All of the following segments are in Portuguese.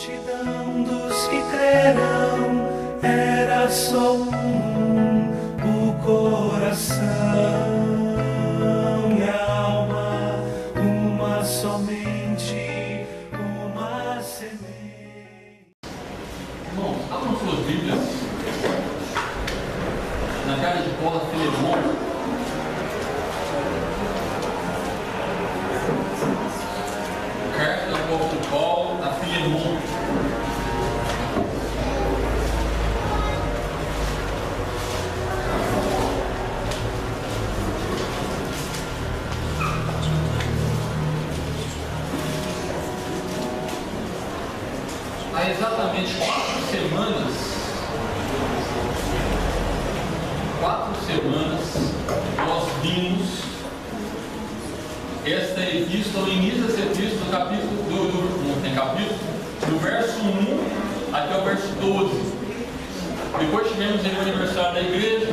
multidão dos que crerão era só o coração e a alma, uma somente, uma semente. Irmãos, abram suas Bíblias na carta de Paulo a Filemon. Carta do apóstolo Paulo a Filemon. Há exatamente 4 semanas, nós vimos esta epístola, o início dessa epístola, do verso 1 até o verso 12. Depois tivemos o aniversário da igreja,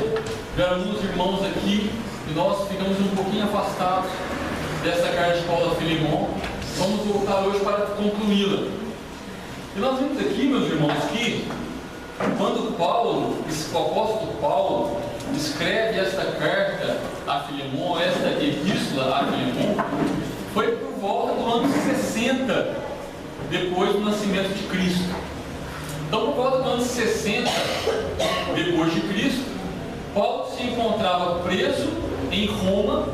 vieram alguns irmãos aqui e nós ficamos um pouquinho afastados dessa carta de Paulo a Filemon. Vamos voltar hoje para concluí-la. E nós vimos aqui, meus irmãos, que quando o apóstolo Paulo escreve esta carta a Filemon, esta epístola a Filemon, foi por volta do ano 60 depois do nascimento de Cristo. Então, por volta do ano 60 depois de Cristo, Paulo se encontrava preso em Roma,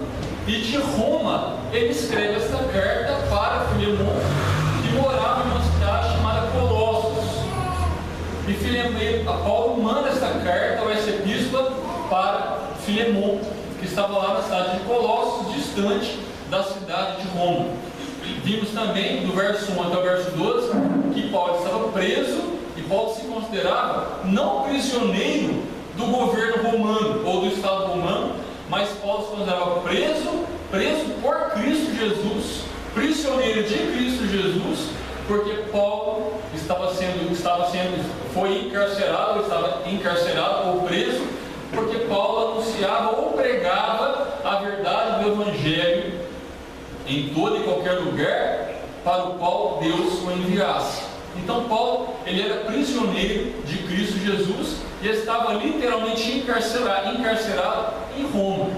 e de Roma ele escreve esta carta para Filemon, que morava em uma cidade chamada Colossos. E Paulo manda esta carta, ou essa epístola, para Filemon, que estava lá na cidade de Colossos, distante da cidade de Roma. Vimos também, do verso 1 até o verso 12, que Paulo estava preso, e Paulo se considerava não prisioneiro do governo romano, ou do Estado romano, mas Paulo se considerava preso por Cristo Jesus, prisioneiro de Cristo Jesus, porque Paulo estava encarcerado ou preso, porque Paulo anunciava ou pregava a verdade do Evangelho em todo e qualquer lugar para o qual Deus o enviasse. Então Paulo, ele era prisioneiro de Cristo Jesus e estava literalmente encarcerado em Roma.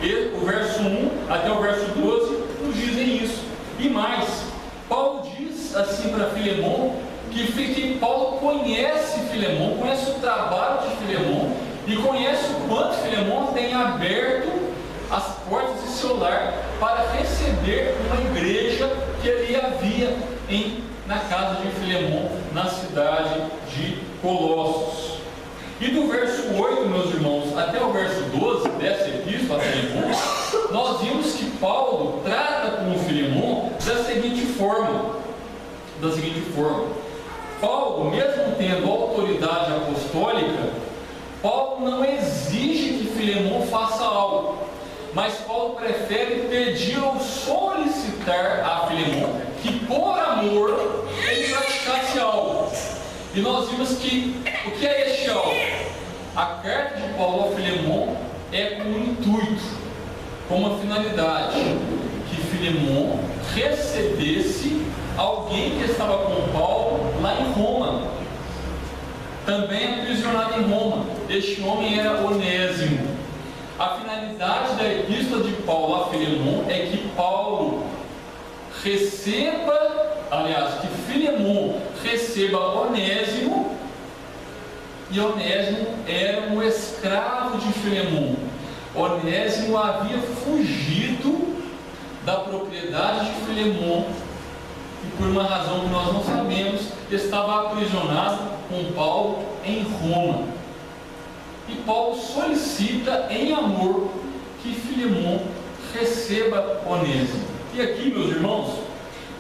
E o verso 1 até o verso 12 nos dizem isso. E mais, Paulo diz assim para Filemon, que Paulo conhece Filemon, conhece o trabalho de Filemon, e conhece o quanto Filemon tem aberto as portas de seu lar para receber uma igreja que ali havia na casa de Filemon, na cidade de Colossos. E do verso 8, meus irmãos, até o verso 12 dessa epístola a Filemon, nós vimos que Paulo trata com Filemon da seguinte forma. Paulo, mesmo tendo autoridade apostólica, Paulo não exige que Filemon faça algo, mas Paulo prefere pedir ou solicitar a Filemon que, por amor, ele praticasse algo. E nós vimos que o que é este algo? A carta de Paulo a Filemon é com um intuito, com uma finalidade, que Filemon recebesse alguém que estava com Paulo lá em Roma, também aprisionado em Roma. Este homem era Onésimo. A finalidade da epístola de Paulo a Filemon é que que Filemon receba Onésimo, e Onésimo era um escravo de Filemon. Onésimo havia fugido da propriedade de Filemon, e por uma razão que nós não sabemos, estava aprisionado com Paulo em Roma. E Paulo solicita em amor que Filemon receba Onésimo. E aqui, meus irmãos,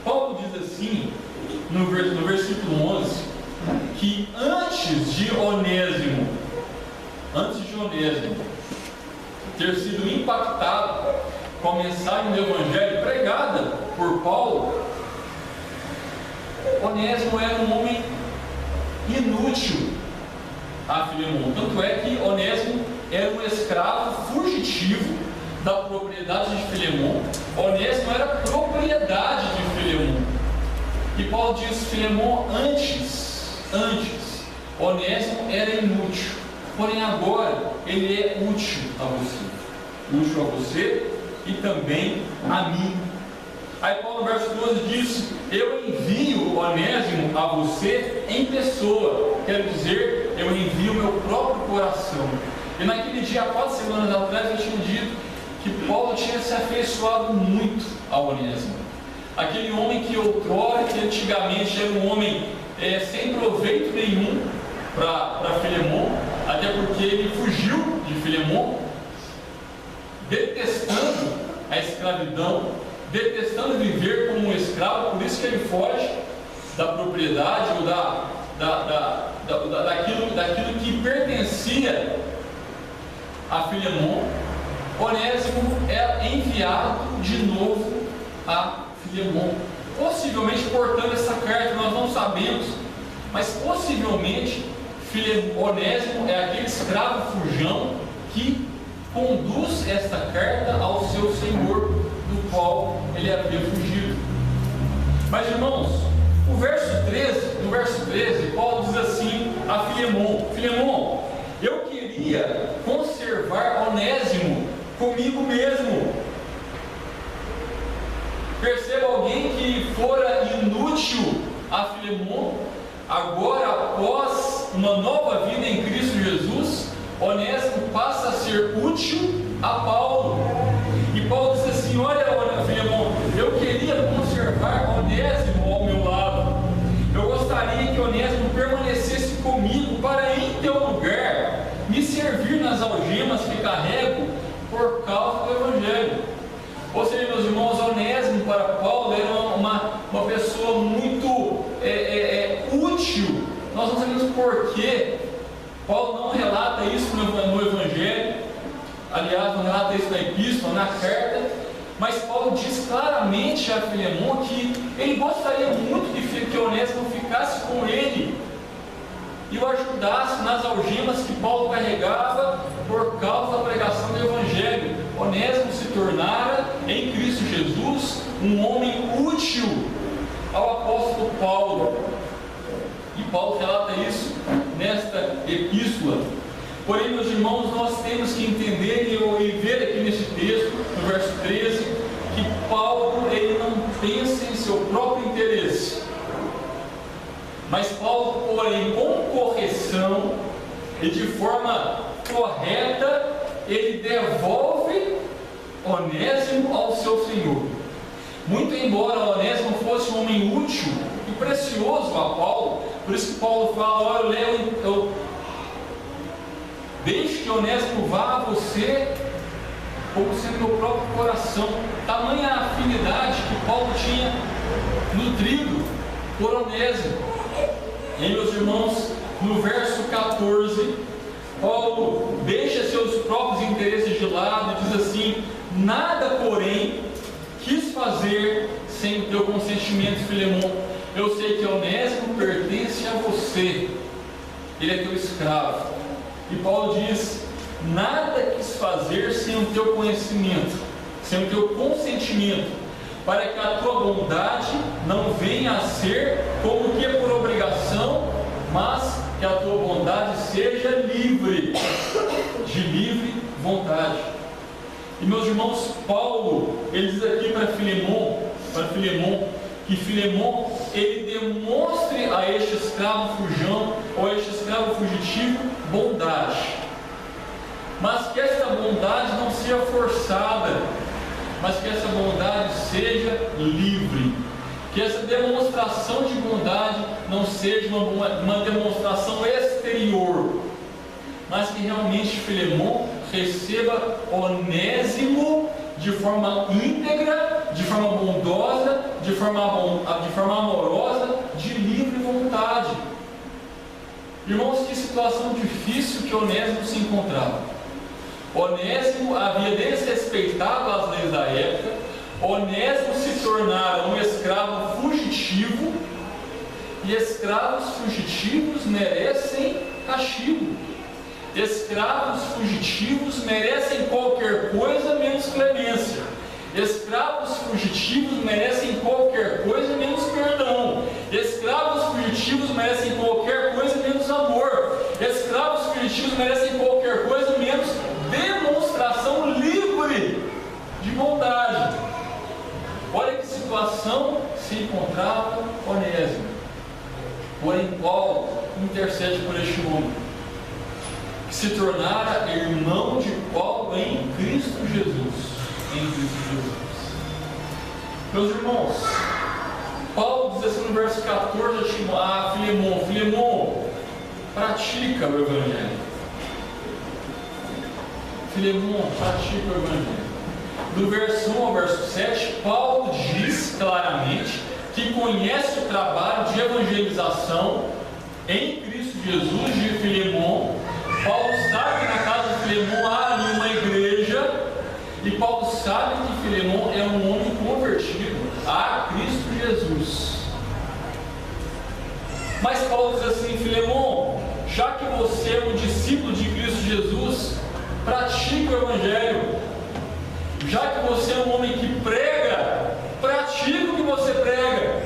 Paulo diz assim, no versículo 11, que antes de Onésimo ter sido impactado com a mensagem do Evangelho pregada por Paulo, Onésimo era um homem inútil a Filemon. Tanto é que Onésimo era um escravo fugitivo da propriedade de Filemon. Onésimo era propriedade de Filemon. E Paulo diz: Filemon, antes, Onésimo era inútil, porém agora ele é útil a você e também a mim. Aí Paulo no verso 12 diz: eu envio Onésimo a você em pessoa, quero dizer, eu envio meu próprio coração. E naquele dia, 4 semanas atrás, eu tinha dito que Paulo tinha se afeiçoado muito a Onésimo, aquele homem que outrora, que antigamente era um homem sem proveito nenhum para Filemon, até porque ele fugiu de Filemon, detestando a escravidão, detestando viver como um escravo. Por isso que ele foge da propriedade ou daquilo que pertencia a Filemon. Onésimo é enviado de novo a Filemon, possivelmente portando essa carta, nós não sabemos, mas possivelmente Onésimo é aquele escravo fujão que conduz esta carta ao seu senhor, do qual ele havia fugido. Mas, irmãos, no verso 13, Paulo diz assim a Filemon: Filemon, eu queria conservar Onésimo comigo mesmo. Perceba, alguém que fora inútil a Filemon, agora, após uma nova vida em Cristo Jesus, Onésimo passa a ser útil a Paulo. E Paulo diz assim: olha, Filemon, eu queria conservar Onésimo ao meu lado. Eu gostaria que Onésimo permanecesse comigo para, em teu lugar, me servir nas algemas que carrego por causa do Evangelho. Ou seja, meus irmãos, Onésimo para Paulo era uma pessoa muito útil. Nós não sabemos porquê. Paulo não relata isso no Evangelho, aliás, não relata isso na epístola, na carta, mas Paulo diz claramente a Filemon que ele gostaria muito que Onésimo ficasse com ele e o ajudasse nas algemas que Paulo carregava por causa da pregação do Evangelho. Onésimo se tornara, em Cristo Jesus, um homem útil ao apóstolo Paulo. E Paulo relata isso nesta epístola. Porém, meus irmãos, nós temos que entender e ver aqui nesse texto, no verso 13, que Paulo ele não pensa em seu próprio interesse. Mas Paulo, porém, com correção e de forma correta, ele devolve Onésimo ao seu Senhor. Muito embora Onésimo fosse um homem útil e precioso a Paulo, por isso que Paulo fala: olha, eu deixe que Onésimo vá a você como sendo meu próprio coração. Tamanha a afinidade que Paulo tinha nutrido por Onésimo. E, meus irmãos, no verso 14, Paulo deixa seus próprios interesses de lado e diz assim: nada, porém, quis fazer sem o teu consentimento, Filemon. Eu sei que Onésimo pertence a você, ele é teu escravo. E Paulo diz: nada quis fazer sem o teu conhecimento, sem o teu consentimento, para que a tua bondade não venha a ser como que por obrigação, mas que a tua bondade seja livre, de livre vontade. E, meus irmãos, Paulo, ele diz aqui para Filemon, que Filemon, ele demonstre a este escravo fujão, ou a este escravo fugitivo, bondade. Mas que essa bondade não seja forçada, mas que essa bondade seja livre. Que essa demonstração de bondade não seja uma demonstração exterior, mas que realmente Filemon receba Onésimo de forma íntegra, de forma bondosa, de forma amorosa, de livre vontade. Irmãos, que situação difícil que Onésimo se encontrava. Onésimo havia desrespeitado as leis da época. Onésimo se tornara um escravo fugitivo, e escravos fugitivos merecem castigo. Escravos fugitivos merecem qualquer coisa menos clemência. Escravos fugitivos merecem qualquer coisa menos perdão. merecem qualquer coisa menos demonstração livre de bondade. Olha que situação se encontrava Onésimo. Porém, Paulo intercede por este homem, que se tornara irmão de Paulo em Cristo Jesus. Em Cristo Jesus. Meus irmãos, Paulo diz assim no verso 14 a Filemon: Filemon, pratica o Evangelho. Filemon, pratica o Evangelho. Do verso 1 ao verso 7, Paulo diz claramente que conhece o trabalho de evangelização em Cristo Jesus de Filemon. Paulo sabe que na casa de Filemon há ali uma igreja, e Paulo sabe que Filemon é um homem convertido a Cristo Jesus. Mas Paulo diz assim: Filemon, já que você é um discípulo de Cristo Jesus, pratique o Evangelho. Já que você é um homem que prega, pratique o que você prega.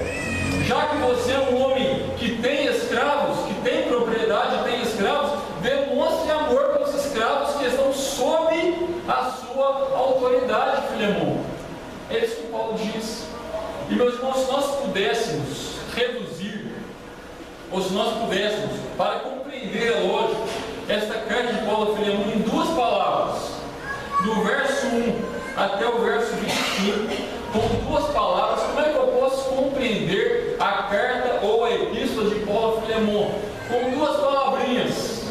Já que você é um homem que tem escravos, que tem propriedade, tem escravos, demonstre amor pelos escravos que estão sob a sua autoridade, Filemon. É isso que Paulo diz. E meus irmãos, se nós pudéssemos reduzir, ou se nós pudéssemos, para compreender, é lógico, esta carta de Paulo a Filemon em duas palavras, do verso 1 até o verso 25, com duas palavras, como é que eu posso compreender a carta ou a epístola de Paulo a Filemon? Com duas palavrinhas: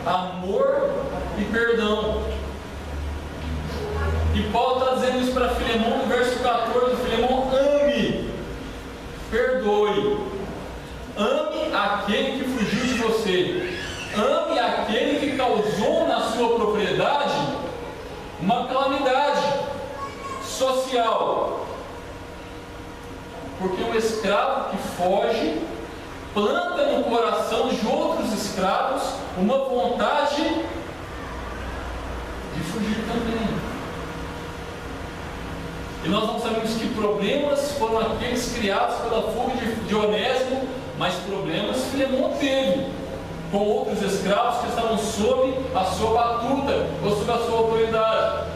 amor e perdão. E Paulo está dizendo isso para Filemon no verso 14: Filemon, ame, perdoe, ame aquele que fugiu de você, ame aquele que causou na sua propriedade uma calamidade social. Porque um escravo que foge planta no coração de outros escravos uma vontade de fugir também. E nós não sabemos que problemas foram aqueles criados pela fuga de Onésimo, mas problemas Filemon teve com outros escravos que estavam sob a sua batuta ou sob a sua autoridade.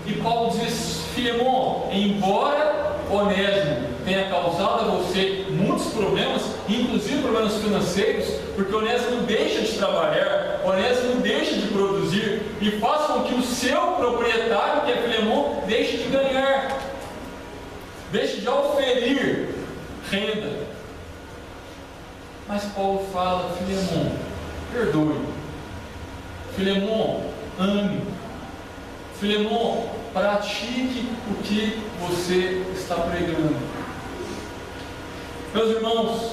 E Paulo diz: Filemon, embora Onésimo tenha causado a você muitos problemas, inclusive problemas financeiros, porque Onésimo deixa de trabalhar, Onésimo deixa de produzir e faz com que o seu proprietário, que é Filemon, deixe de ganhar, deixe de oferir renda. Mas Paulo fala: Filemon, perdoe, Filemon, ame, Filemon, pratique o que você está pregando. Meus irmãos,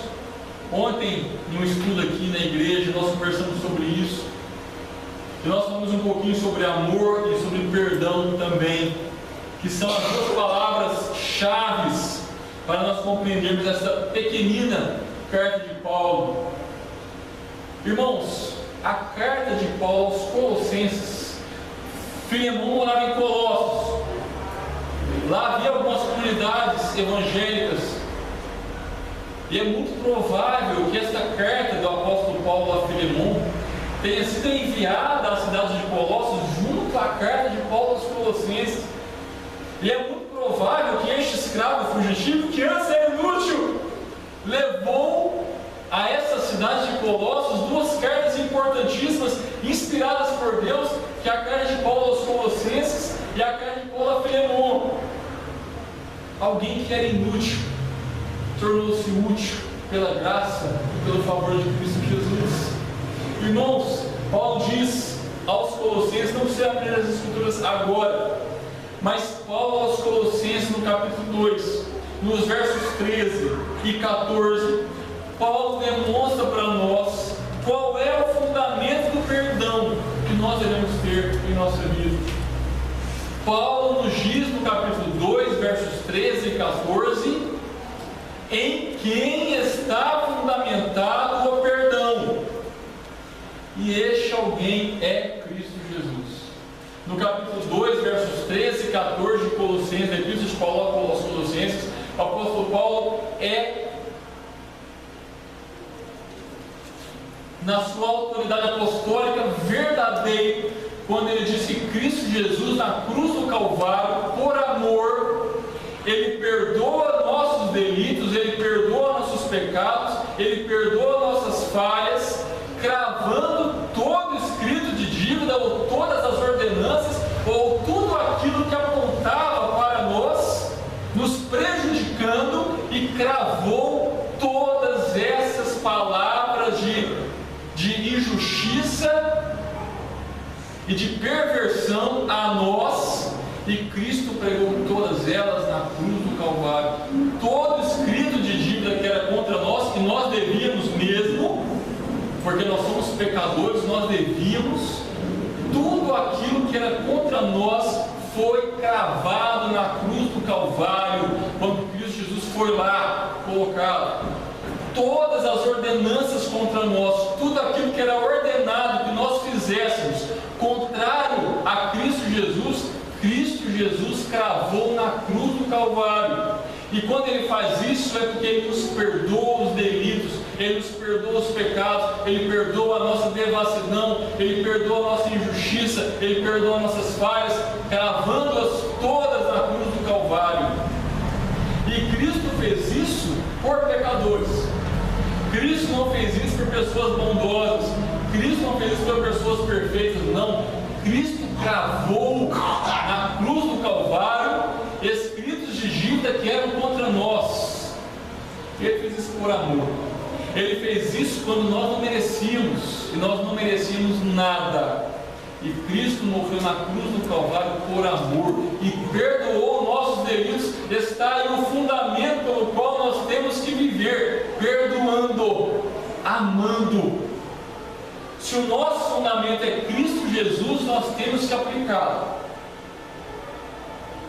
ontem, em um estudo aqui na igreja, nós conversamos sobre isso. E nós falamos um pouquinho sobre amor e sobre perdão também, que são as duas palavras-chave para nós compreendermos essa pequenina carta de Paulo. Irmãos, a carta de Paulo aos Colossenses, Filemon morava em Colossos. Lá havia algumas comunidades evangélicas. E é muito provável que esta carta do apóstolo Paulo a Filemon tenha sido enviada à cidade de Colossos junto à carta de Paulo aos Colossenses. E é muito provável que este escravo fugitivo, que antes era inútil, levou a essa cidade de Colossos duas cartas importantíssimas, inspiradas por Deus, que é a carta de Paulo aos Colossenses e a carta de Paulo a Filemon. Alguém que era inútil tornou-se útil pela graça e pelo favor de Cristo Jesus. Irmãos, Paulo diz aos Colossenses, não precisa abrir as Escrituras agora, mas Paulo aos Colossenses no capítulo 2, nos versos 13 e 14, Paulo demonstra para nós qual é o fundamento do perdão que nós devemos ter em nossa vida. Paulo nos diz no capítulo 2, versos 13 e 14, em quem está fundamentado o perdão, e este alguém é Cristo Jesus. No capítulo 2, versos 13 e 14 de Colossenses, da Epístola de Paulo aos Colossenses, o apóstolo Paulo na sua autoridade apostólica verdadeira, quando ele disse que Cristo Jesus, na cruz do Calvário, por amor, ele perdoa nossos delitos, ele perdoa nossos pecados, ele perdoa nossas falhas, cravando todo escrito de dívida, ou todas as ordenanças, ou tudo aquilo que apontava para nós, nos prejudicando, e cravou todas essas palavras de injustiça e de perversão a nós, e Cristo pregou todas elas na cruz do Calvário. Todo escrito de dívida que era contra nós, que nós devíamos mesmo, porque nós somos pecadores, nós devíamos, tudo aquilo que era contra nós foi cravado na cruz do Calvário, quando Cristo Jesus foi lá colocado. Todas as ordenanças contra nós, tudo aquilo que era ordenado que nós fizéssemos contrário a Cristo Jesus, Cristo Jesus cravou na cruz do Calvário. E quando Ele faz isso, é porque Ele nos perdoa os delitos, Ele nos perdoa os pecados, Ele perdoa a nossa devassidão, Ele perdoa a nossa injustiça, Ele perdoa nossas falhas, cravando-as todas na cruz do Calvário. E Cristo fez isso por pecadores. Cristo não fez isso por pessoas bondosas, Cristo não fez isso por pessoas perfeitas, não. Cristo cravou na cruz do Calvário escritos de dívida que eram contra nós. Ele fez isso por amor. Ele fez isso quando nós não merecíamos, e nós não merecíamos nada. E Cristo morreu na cruz do Calvário por amor e perdoou nossos delitos. Está aí o fundamento pelo qual nós temos que viver, perdoando, amando. Se o nosso fundamento é Cristo Jesus, nós temos que aplicá-lo.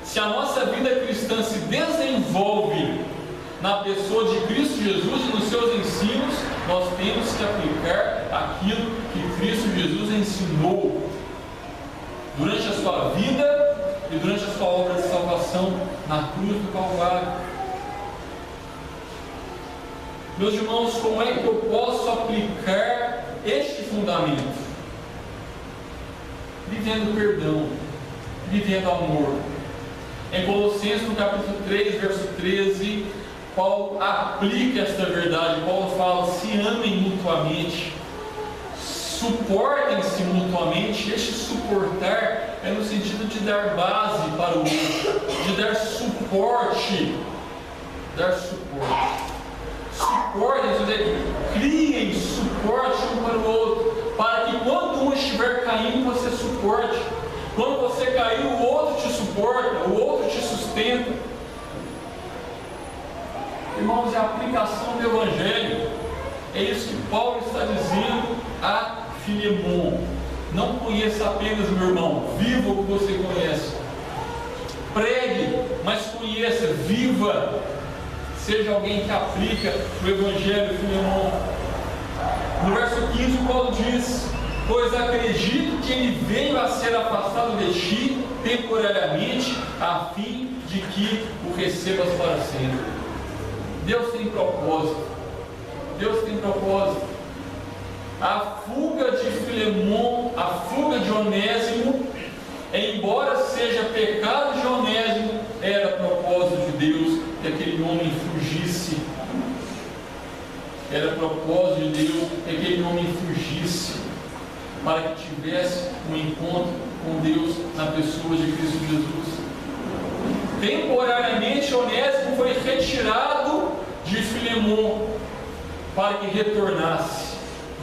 Se a nossa vida cristã se desenvolve na pessoa de Cristo Jesus e nos seus ensinos, nós temos que aplicar aquilo que Cristo Jesus ensinou durante a sua vida e durante a sua obra de salvação na cruz do Calvário. Meus irmãos, como é que eu posso aplicar este fundamento? Vivendo perdão, vivendo amor. Em Colossenses, no capítulo 3, verso 13, Paulo aplica esta verdade. Paulo fala: se amem mutuamente, suportem-se mutuamente. Este suportar é no sentido de dar base para o outro, de dar suporte. Dar suporte. Suportem, criem suporte um para o outro, para que quando um estiver caindo, você suporte. Quando você cair, o outro te suporta, o outro te sustenta. Irmãos, é a aplicação do Evangelho. É isso que Paulo está dizendo a Filemon. Não conheça apenas, meu irmão, viva o que você conhece. Pregue, mas conheça, viva. Seja alguém que aplica o Evangelho, Filemon. No verso 15, Paulo diz: pois acredito que ele veio a ser afastado de ti temporariamente, a fim de que o recebas para sempre. Deus tem propósito. Deus tem propósito. A fuga de Filemon, a fuga de Onésimo, embora seja pecado de Onésimo, era propósito de Deus que aquele homem fugisse. Era propósito de Deus que aquele homem fugisse, para que tivesse um encontro com Deus na pessoa de Cristo Jesus. Temporariamente, Onésimo foi retirado de Filemon para que retornasse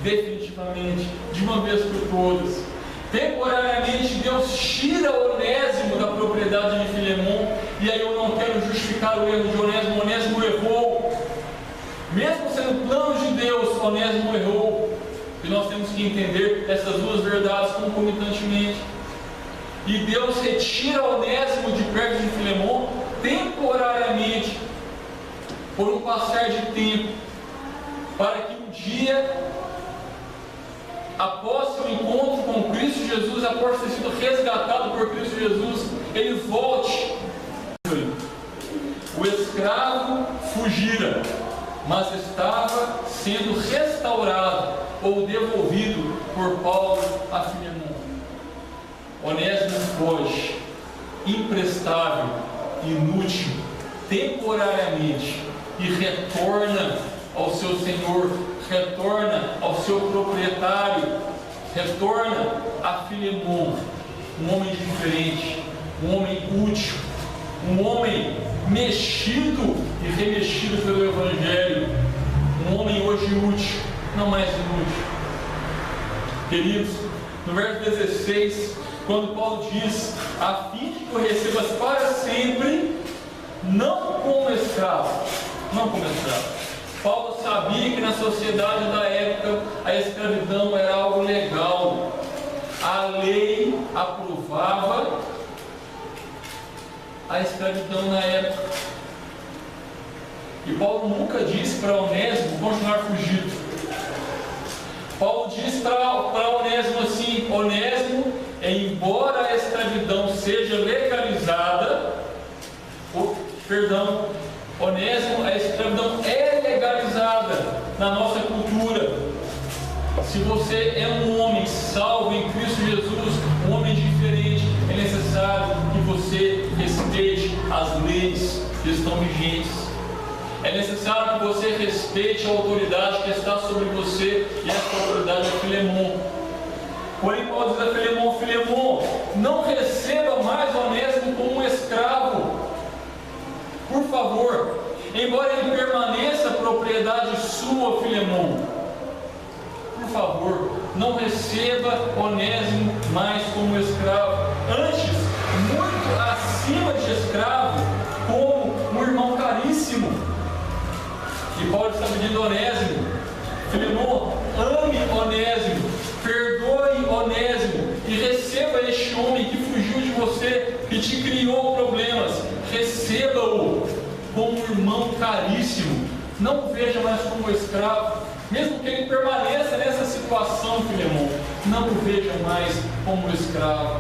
definitivamente, de uma vez por todas. Temporariamente, Deus tira Onésimo da propriedade de Filemon. E aí eu não quero justificar o erro de Onésimo. Onésimo errou. Mesmo sendo plano de Deus, Onésimo errou. E nós temos que entender essas duas verdades concomitantemente. E Deus retira Onésimo de perto de Filemon temporariamente, por um passar de tempo, para que um dia, após seu encontro com Cristo Jesus, após ter sido resgatado por Cristo Jesus, ele volte. O escravo fugira, mas estava sendo restaurado ou devolvido por Paulo a Filemon. Onésimo foge, imprestável, inútil, temporariamente, e retorna ao seu senhor, retorna ao seu proprietário, retorna a Filemon, um homem diferente, um homem útil, um homem mexido e remexido pelo Evangelho, um homem hoje útil, não mais inútil. Queridos, no verso 16, quando Paulo diz: a fim de que eu recebas para sempre, não como escravo, não como escravo. Paulo sabia que na sociedade da época a escravidão era algo legal. A lei aprovava a escravidão na época. E Paulo nunca disse para Onésimo continuar fugido. Paulo diz para Onésimo assim: Onésimo, embora a escravidão seja legalizada, Onésimo, a escravidão é legalizada na nossa cultura. Se você é um homem salvo em Cristo Jesus, um homem diferente, é necessário que você respeite as leis que estão vigentes. É necessário que você respeite a autoridade que está sobre você, e essa autoridade é Filemon. Porém, Paulo diz a Filemon: Filemon, não receba mais Onésimo como um escravo. Por favor, embora ele permaneça propriedade sua, Filemon, por favor, não receba Onésimo mais como escravo. Antes, muito acima de escravo, como um irmão caríssimo. E Paulo está pedindo Onésimo: Filemon, ame Onésimo, perdoe Onésimo e receba este homem que fugiu de você, que te criou problemas. Receba-o como um irmão caríssimo. Não o veja mais como escravo, mesmo que ele permaneça nessa situação, Filemon. Não o veja mais como escravo.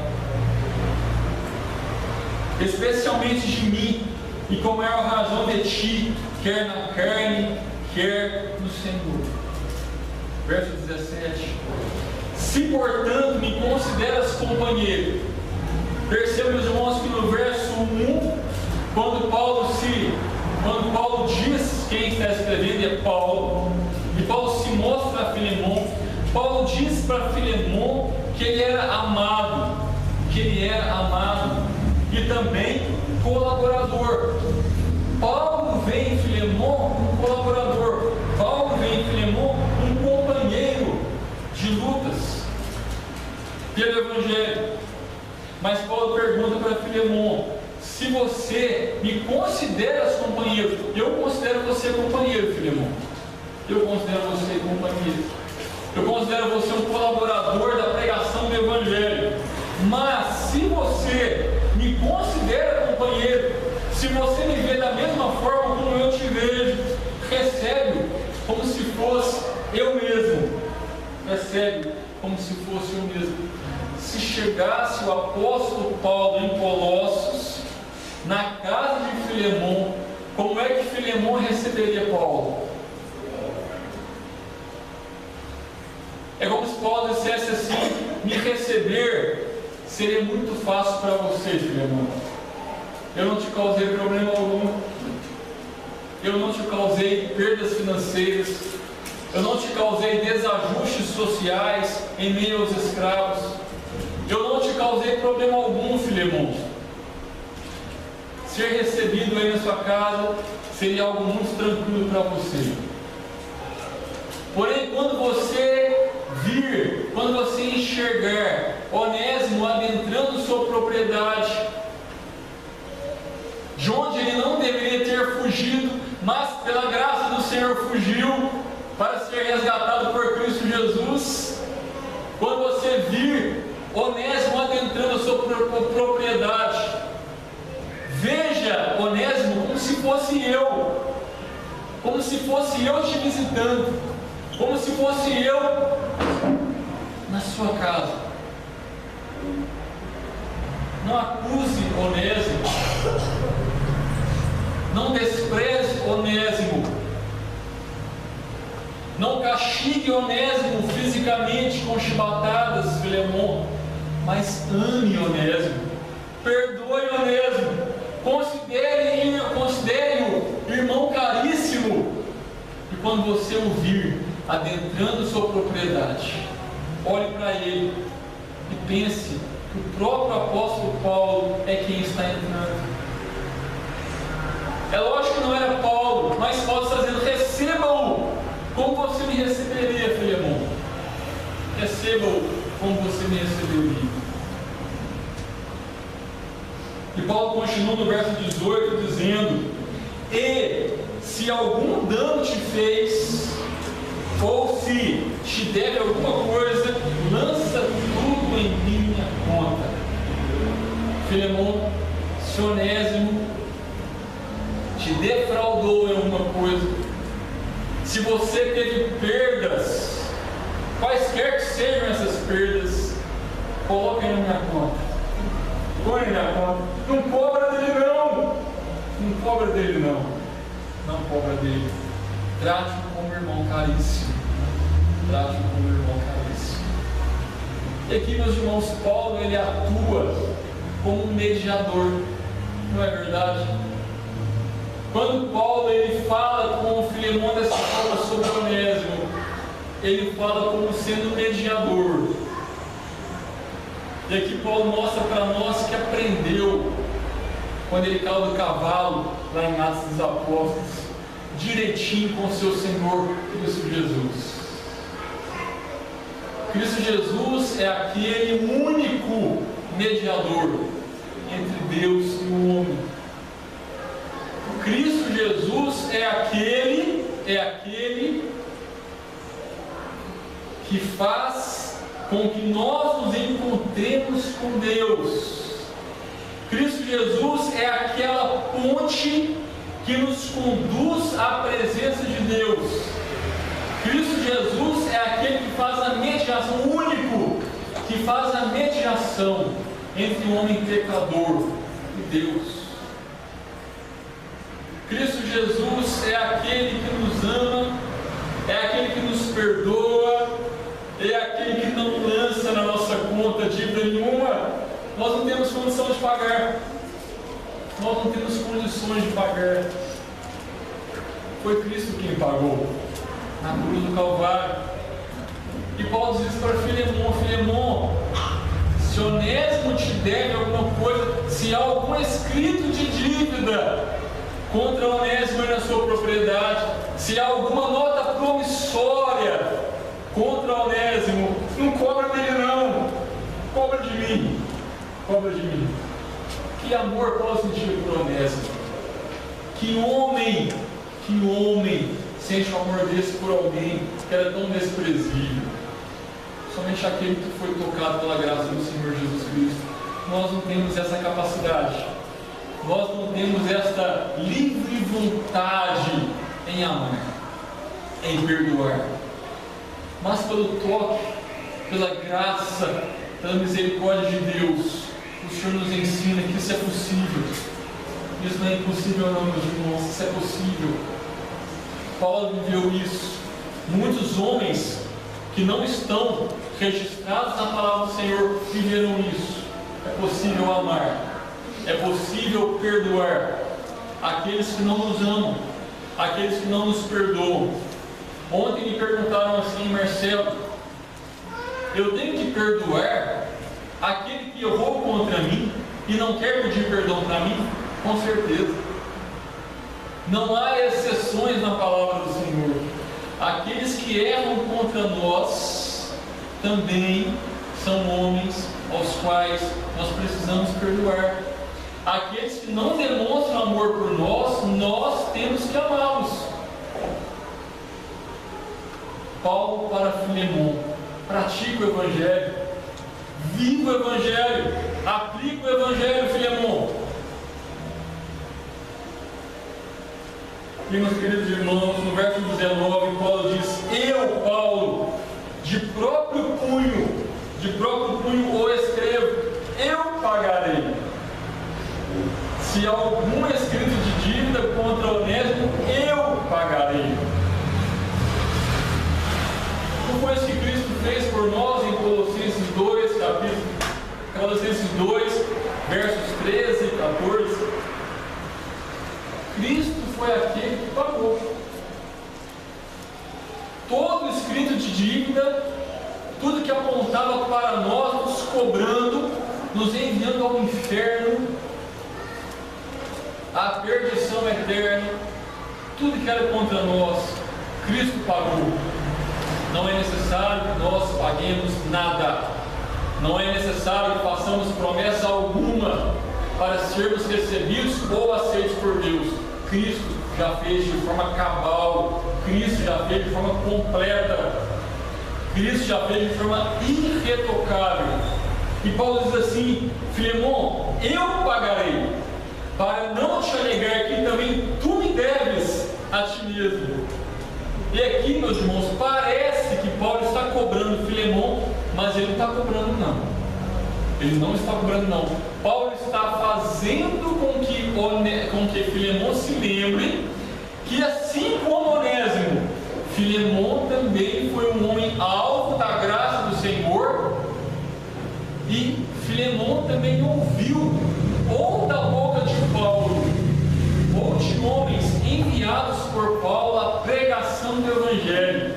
Especialmente de mim, e com maior razão de ti, quer na carne, quer no Senhor. Verso 17: se portanto me consideras companheiro. Percebam, meus irmãos, que no verso 1, quando Paulo diz, quem está escrevendo é Paulo, e Paulo se mostra a Filemon. Paulo diz para Filemon que ele era amado, e também colaborador. Paulo vê em Filemon um colaborador, Paulo vê em Filemon um companheiro de lutas pelo Evangelho. Mas Paulo pergunta para Filemon: se você me considera companheiro, eu considero você companheiro, Filemon. Eu considero você companheiro. Eu considero você um colaborador da pregação do Evangelho. Mas se você me considera companheiro, se você me vê da mesma forma como eu te vejo, recebe como se fosse eu mesmo. Recebe como se fosse eu mesmo. Se chegasse o apóstolo Paulo em Colossos, na casa de Filemon, como é que Filemon receberia Paulo? É como se Paulo dissesse assim: me receber seria muito fácil para você, Filemon. Eu não te causei problema algum, eu não te causei perdas financeiras, eu não te causei desajustes sociais em meio aos escravos, eu não te causei problema algum, Filemon. Ser recebido aí na sua casa seria algo muito tranquilo para você. Porém, quando você vir, quando você enxergar Onésimo adentrando sua propriedade, de onde ele não deveria ter fugido, mas pela graça do Senhor fugiu para ser resgatado por Cristo Jesus. Quando você vir Onésimo adentrando a sua propriedade, veja Onésimo como se fosse eu te visitando, como se fosse eu na sua casa. Não acuse Onésimo, não despreze Onésimo, Não castigue Onésimo fisicamente com chibatadas, Filemon, mas ame Onésimo, perdoe Onésimo, considere-o irmão caríssimo. E quando você o vir adentrando sua propriedade, olhe para ele e pense que o próprio apóstolo Paulo é quem está entrando. É lógico que não era Paulo, mas Paulo está dizendo: receba-o como você me receberia, Filemon. Receba-o como você me receberia. E Paulo continua no verso 18 dizendo: e se algum dano te fez, ou se te deve alguma coisa, lança tudo em minha conta. Filemon, se Onésimo te defraudou em alguma coisa, se você teve perdas, quaisquer que sejam essas perdas, coloque na minha conta. Põe na minha conta. Não cobra dele não. Não cobra dele não. Não cobra dele. Trate-o como irmão caríssimo. Trate-o como irmão caríssimo. E aqui, meus irmãos, Paulo, ele atua como um mediador. Não é verdade? Quando Paulo ele fala com o Filemon dessa forma sobre Onésimo, ele fala como sendo mediador. E aqui Paulo mostra para nós que aprendeu, quando ele caiu do cavalo, lá em Atos dos Apóstolos, direitinho com o seu Senhor Cristo Jesus. Cristo Jesus é aquele único mediador entre Deus e o homem. Cristo Jesus é aquele que faz com que nós nos encontremos com Deus. Cristo Jesus é aquela ponte que nos conduz à presença de Deus. Cristo Jesus é aquele que faz a mediação, o único que faz a mediação entre o homem pecador e Deus. Cristo Jesus é aquele que nos ama, é aquele que nos perdoa, é aquele que não lança na nossa conta dívida nenhuma. Nós não temos condição de pagar. Nós não temos condições de pagar. Foi Cristo quem pagou na cruz do Calvário. E Paulo diz para Filemon: Filemon, se Onésimo te deve alguma coisa, se há algum escrito de dívida contra Onésimo e na sua propriedade, se há alguma nota promissória contra Onésimo, não cobra dele não, cobra de mim, cobra de mim. Que amor Paulo sentiu por Onésimo, que homem sente um amor desse por alguém que era tão desprezível. Somente aquele que foi tocado pela graça do Senhor Jesus Cristo. Nós não temos essa capacidade. Nós não temos esta livre vontade em amar, em perdoar. Mas pelo toque, pela graça, pela misericórdia de Deus, o Senhor nos ensina que isso é possível. Isso não é impossível não, meus irmãos, isso é possível. Paulo viveu isso. Muitos homens que não estão registrados na palavra do Senhor viveram isso. É possível amar. É possível perdoar aqueles que não nos amam, aqueles que não nos perdoam. Ontem me perguntaram assim: Marcelo, eu tenho que perdoar aquele que errou contra mim e não quer pedir perdão para mim? Com certeza. Não há exceções na palavra do Senhor. Aqueles que erram contra nós também são homens aos quais nós precisamos perdoar. Aqueles que não demonstram amor por nós, nós temos que amá-los. Paulo para Filemon: pratica o Evangelho, viva o Evangelho, aplica o Evangelho, Filemon. E meus queridos irmãos, no verso 19, Paulo diz: eu, Paulo, de próprio punho o escrevo, eu pagarei. Se há algum escrito de dívida contra Onésimo, eu pagarei. coisas que Cristo fez por nós em Colossenses 2, Colossenses 2, versos 13 e 14. Cristo foi aquele que pagou. Todo escrito de dívida, tudo que apontava para nós, nos cobrando, nos enviando ao inferno, à perdição eterna, tudo que era contra nós, Cristo pagou. Não é necessário que nós paguemos nada. Não é necessário que façamos promessa alguma para sermos recebidos ou aceitos por Deus. Cristo já fez de forma cabal. Cristo já fez de forma completa. Cristo já fez de forma irretocável. E Paulo diz assim: Filemon, eu pagarei, para não te alegar que também tu me deves a ti mesmo. E aqui, meus irmãos, parece que Paulo está cobrando Filemon, mas ele não está cobrando não. Ele não está cobrando não. Paulo está fazendo com que Filemon se lembre que, assim como Onésimo, Filemon também foi um homem alvo da graça do Senhor, e Filemon também ouviu, ou da boca de Paulo, ou de homens enviados por Paulo, a pregação do Evangelho.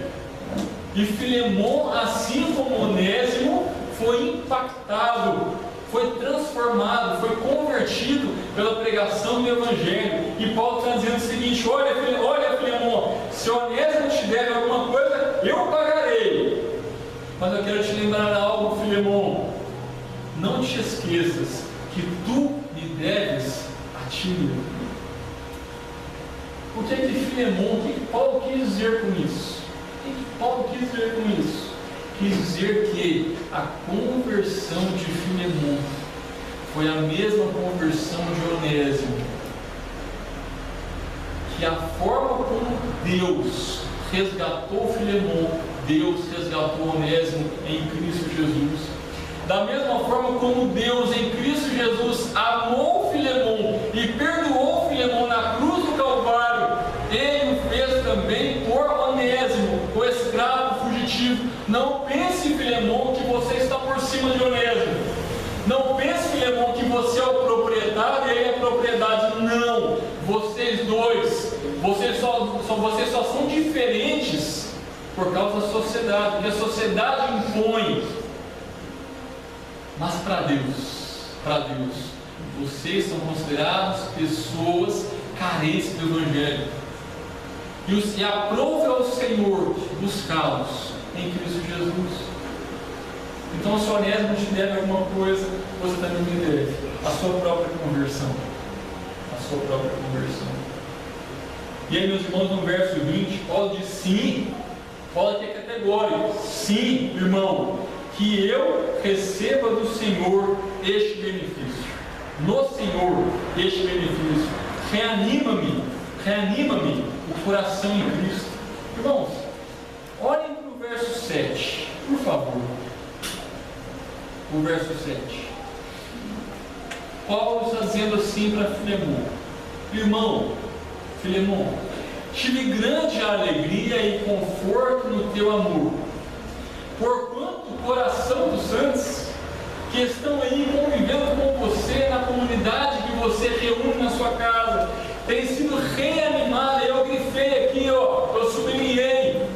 E Filemon, assim como Onésimo, foi impactado, foi transformado, foi convertido pela pregação do Evangelho. E Paulo está dizendo o seguinte: olha Filemon, se Onésimo te deve alguma coisa, eu pagarei. Mas eu quero te lembrar algo, Filemon: não te esqueças que tu me deves a ti mesmo. O que Filemon, o que Paulo quis dizer com isso? O que Paulo quis dizer com isso? Quis dizer que a conversão de Filemon foi a mesma conversão de Onésimo. Que a forma como Deus resgatou Filemon, Deus resgatou Onésimo em Cristo Jesus. Da mesma forma como Deus em Cristo Jesus amou Filemon e perdoou Filemon na cruz do Calvário, Ele o fez também por Onésimo, o escravo fugitivo. Não pense, Filemon, que você está por cima de Onésimo. Não pense, Filemon, que você é o proprietário e ele é a propriedade. Não, vocês dois, vocês só são diferentes por causa da sociedade, porque a sociedade impõe. Mas para Deus, vocês são considerados pessoas carentes do Evangelho. E aprove ao Senhor buscá-los em Cristo Jesus. Então, se Onésimo te deve alguma coisa, você também me deve a sua própria conversão. A sua própria conversão. E aí, meus irmãos, no verso 20, Paulo diz sim. Paulo aqui é categórico. Sim, irmão, que eu receba do Senhor este benefício. No Senhor, este benefício. Reanima-me o coração em Cristo. Irmãos, olhem para o verso 7, por favor. O verso 7. Paulo está dizendo assim para Filemon: irmão, Filemon, tive grande alegria e conforto no teu amor, porquanto o coração dos santos que estão aí convivendo com você na comunidade que você reúne na sua casa tem sido reanimado. Eu grifei aqui, eu sublinhei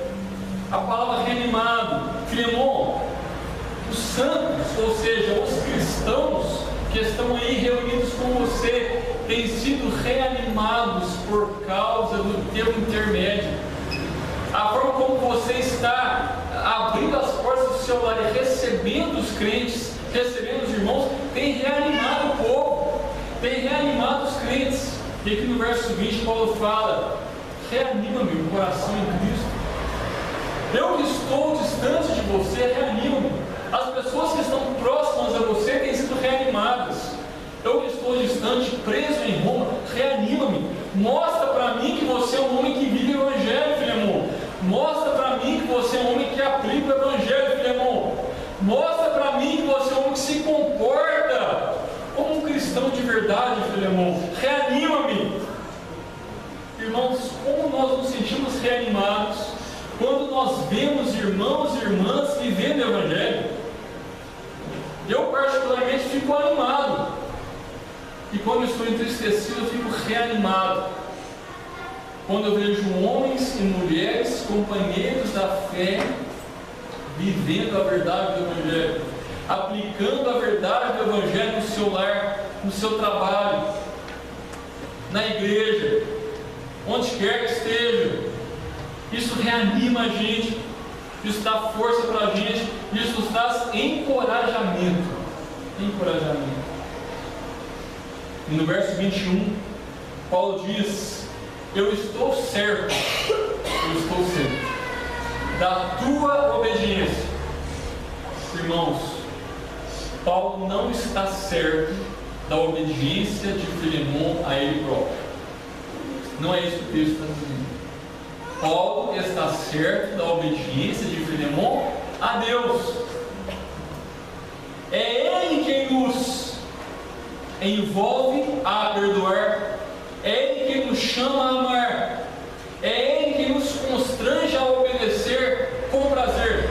a palavra reanimado. Filemon, os santos, ou seja, os cristãos que estão aí reunidos com você, têm sido reanimados por causa do teu intermédio. A forma como você está abrindo as portas do seu lar e recebendo os crentes, recebendo os irmãos, tem reanimado o povo, tem reanimado os crentes. E aqui no verso 20 Paulo fala: reanima-me o coração em Cristo. Eu que estou distante de você, reanima-me. As pessoas que estão próximas a você têm sido reanimadas. Eu que estou distante, preso em Roma, reanima-me. Mostra para mim que você é um homem que vive o Evangelho, Filemon. Mostra para mim que você é um homem que aplica o Evangelho, Filemon. Mostra para mim que você é um homem que se comporta como um cristão de verdade, Filemon. Reanima-me. Irmãos, como nós nos sentimos reanimados quando nós vemos irmãos e irmãs vivendo o Evangelho. Eu particularmente fico animado. E quando eu estou entristecido, eu fico reanimado. Quando eu vejo homens e mulheres, companheiros da fé, vivendo a verdade do Evangelho, aplicando a verdade do Evangelho no seu lar, no seu trabalho, na igreja, onde quer que esteja. Isso reanima a gente, isso dá força para a gente, isso nos traz encorajamento. E no verso 21, Paulo diz: eu estou certo da tua obediência. Irmãos, Paulo não está certo da obediência de Filemon a ele próprio. Não é isso que o texto está dizendo. Paulo está certo da obediência de Filemon a Deus. É Ele quem nos envolve a perdoar. É Ele quem nos chama a amar. É Ele quem nos constrange a obedecer com prazer.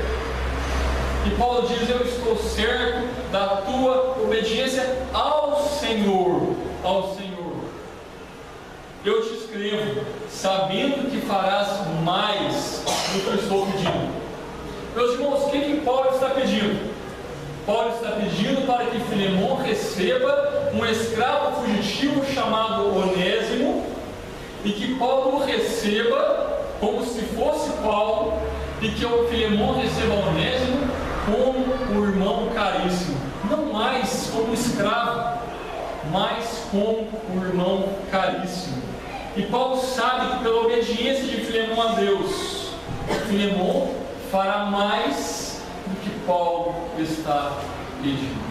E Paulo diz: eu estou certo da tua obediência ao Senhor. Ao Senhor. Eu te escrevo, sabendo que farás mais do que eu estou pedindo. Meus irmãos, o que Paulo está pedindo? Paulo está pedindo para que Filemon receba um escravo fugitivo chamado Onésimo, e que Paulo o receba como se fosse Paulo, e que o Filemon receba Onésimo como um irmão caríssimo, não mais como escravo, mas como um irmão caríssimo. E Paulo sabe que pela obediência de Filemon a Deus, Filemon fará mais do que Paulo está pedindo.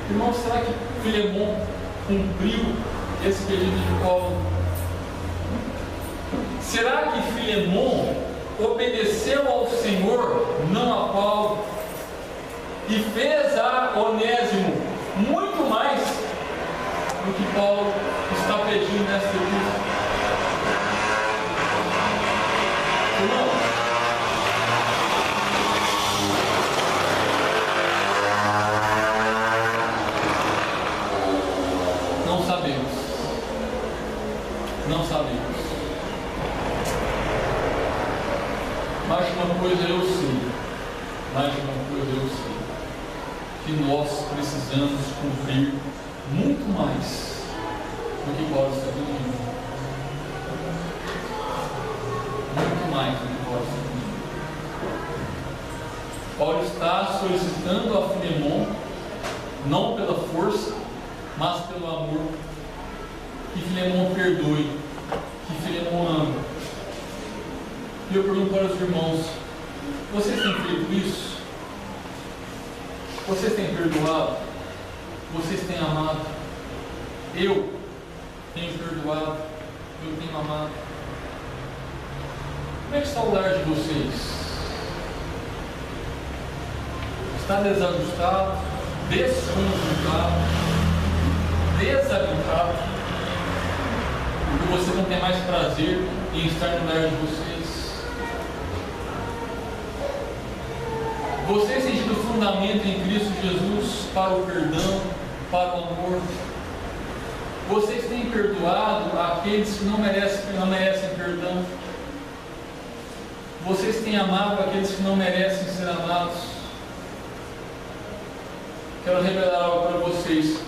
Irmão, será que Filemon cumpriu esse pedido de Paulo? Será que Filemon obedeceu ao Senhor, não a Paulo, e fez a Onésimo muito mais do que Paulo está pedindo nesta epístola? Irmão, não sabemos. Mas uma coisa eu sei, que nós precisamos cumprir muito mais do que Paulo está pedindo. Muito mais do que Paulo está pedindo. Paulo está solicitando a Filemon, não pela força, mas pelo amor, que Filemon perdoe, que Filemon ame. E eu pergunto para os irmãos: vocês têm feito isso? Vocês têm perdoado? Vocês têm amado? Eu tenho perdoado, eu tenho amado. Como é que está o lar de vocês? Está desajustado, desconjuntado, desabitado? Porque você não tem mais prazer em estar no lar de vocês? Vocês têm tido fundamento em Cristo Jesus para o perdão, para o amor? Vocês têm perdoado aqueles que não merecem perdão? Vocês têm amado aqueles que não merecem ser amados? Quero revelar algo para vocês.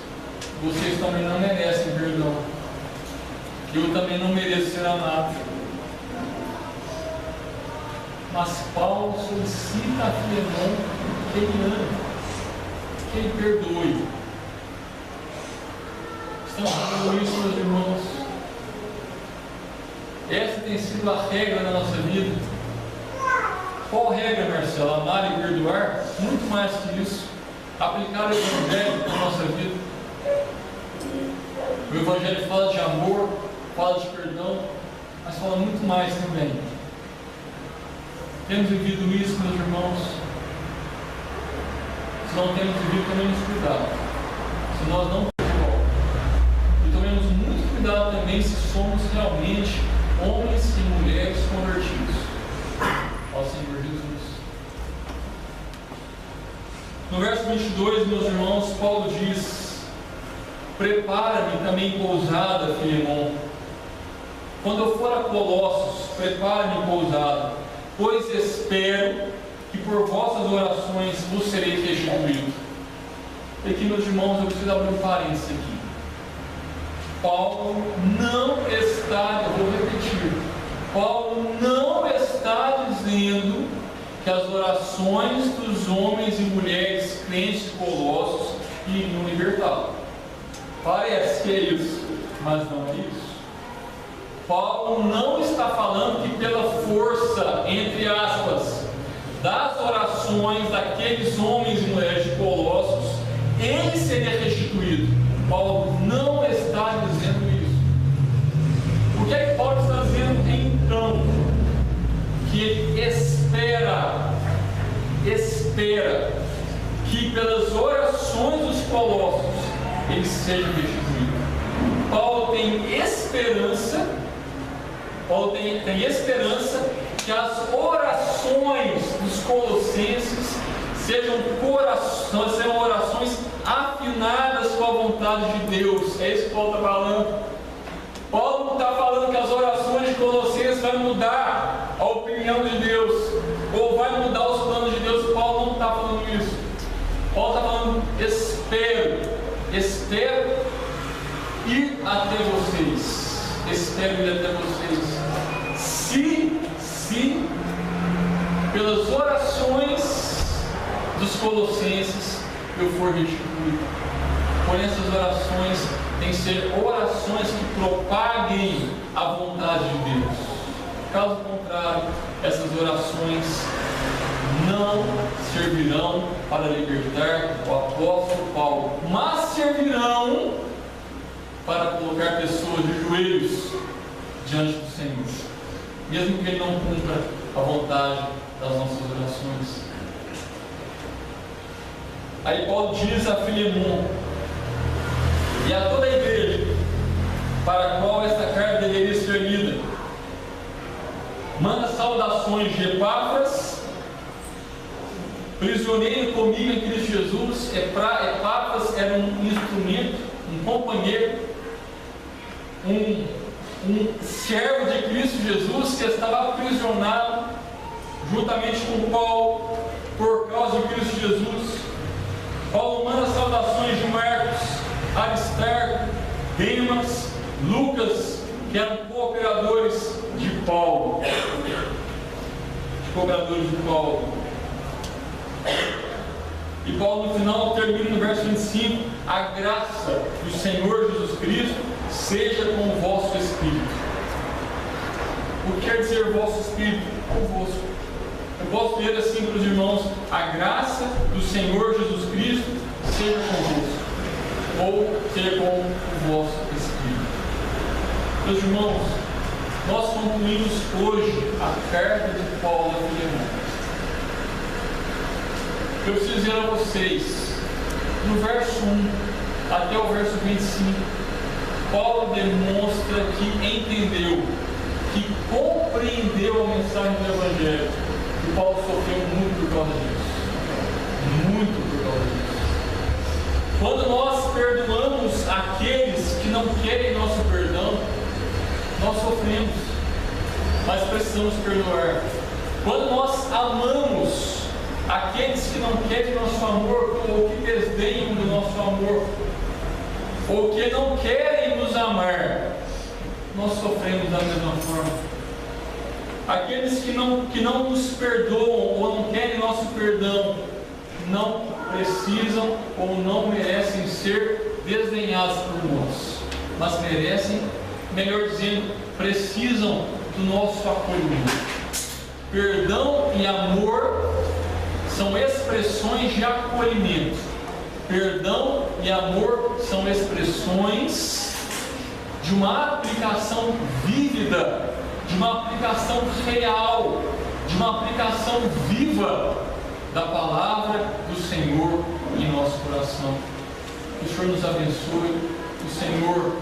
Vocês também não merecem perdão. Eu também não mereço ser amado. Mas Paulo solicita a Filemon que ele ame, que ele perdoe. Estamos falando isso, meus irmãos. Essa tem sido a regra da nossa vida. Qual regra, Marcelo? Amar e perdoar? Muito mais que isso. Aplicar o Evangelho na nossa vida. O Evangelho fala de amor, fala de perdão, mas fala muito mais também. Temos vivido isso, meus irmãos? Se não temos vivido, tomemos cuidado. Se nós não e tomemos muito cuidado perguntar também se somos realmente homens e mulheres convertidos ao Senhor Jesus. No verso 22, meus irmãos, Paulo diz: prepara-me também pousada, Filemon. Quando eu for a Colossos, prepara-me pousada, pois espero que por vossas orações vos serei restituído. E aqui, meus irmãos, eu preciso abrir um parênteses aqui. Paulo não está, eu vou repetir, Paulo não está dizendo que as orações dos homens e mulheres crentes de Colossos iriam libertá-lo. Parece que é isso, mas não é isso. Paulo não está falando que pela força, entre aspas, das orações daqueles homens e mulheres de Colossos, ele seria restituído. Paulo não está dizendo isso. O que é que Paulo está dizendo então? Que ele espera que pelas orações dos Colossos ele seja restituído. Paulo tem esperança que as orações dos colossenses sejam orações afinadas com a vontade de Deus. É isso que Paulo está falando. Paulo não está falando que as orações de Colossenses vão mudar a opinião de Deus, ou vai mudar os planos de Deus. Paulo não está falando isso. Paulo está falando: espero ir até vocês. Espero ir até vocês. Se pelas orações dos colossenses eu for restituído. Porém, essas orações têm que ser orações que propaguem a vontade de Deus. Caso contrário, essas orações não servirão para libertar o apóstolo Paulo, mas servirão para colocar pessoas de joelhos diante do Senhor, mesmo que ele não cumpra a vontade das nossas orações. Aí Paulo diz a Filemon e a toda a igreja para a qual esta carta deveria ser lida: manda saudações de Epáfras, prisioneiro comigo em Cristo Jesus. Epáfras era um instrumento, um companheiro, um servo de Cristo Jesus que estava aprisionado juntamente com Paulo por causa de Cristo Jesus. Paulo manda saudações de Marcos, Aristarco, Demas, Lucas, que eram cooperadores de Paulo. E Paulo no final termina no verso 25: a graça do Senhor Jesus Cristo seja com o vosso espírito. O que quer dizer vosso espírito? Convosco. Eu posso ler assim para os irmãos: a graça do Senhor Jesus Cristo seja convosco, ou seja com o vosso espírito. Meus irmãos, nós concluímos hoje a carta de Paulo a Filemon. Eu preciso dizer a vocês, no verso 1 até o verso 25, Paulo demonstra que entendeu, que compreendeu a mensagem do Evangelho. E Paulo sofreu muito por causa disso. Muito por causa disso. Quando nós perdoamos aqueles que não querem nosso perdão, nós sofremos, mas precisamos perdoar. Quando nós amamos aqueles que não querem nosso amor, ou que desdenham do nosso amor, ou que não querem nos amar, nós sofremos da mesma forma. Aqueles que não nos perdoam ou não querem nosso perdão, não precisam ou não merecem ser desdenhados por nós, mas merecem, melhor dizendo, precisam do nosso acolhimento. Perdão e amor são expressões de acolhimento. Perdão e amor são expressões de uma aplicação vívida, de uma aplicação real, de uma aplicação viva da palavra do Senhor em nosso coração. Que o Senhor nos abençoe, que o Senhor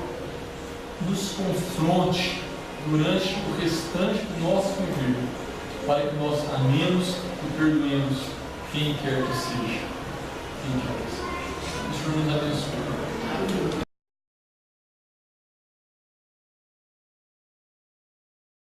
nos confronte durante o restante do nosso viver, para que nós amemos e perdoemos quem quer que seja.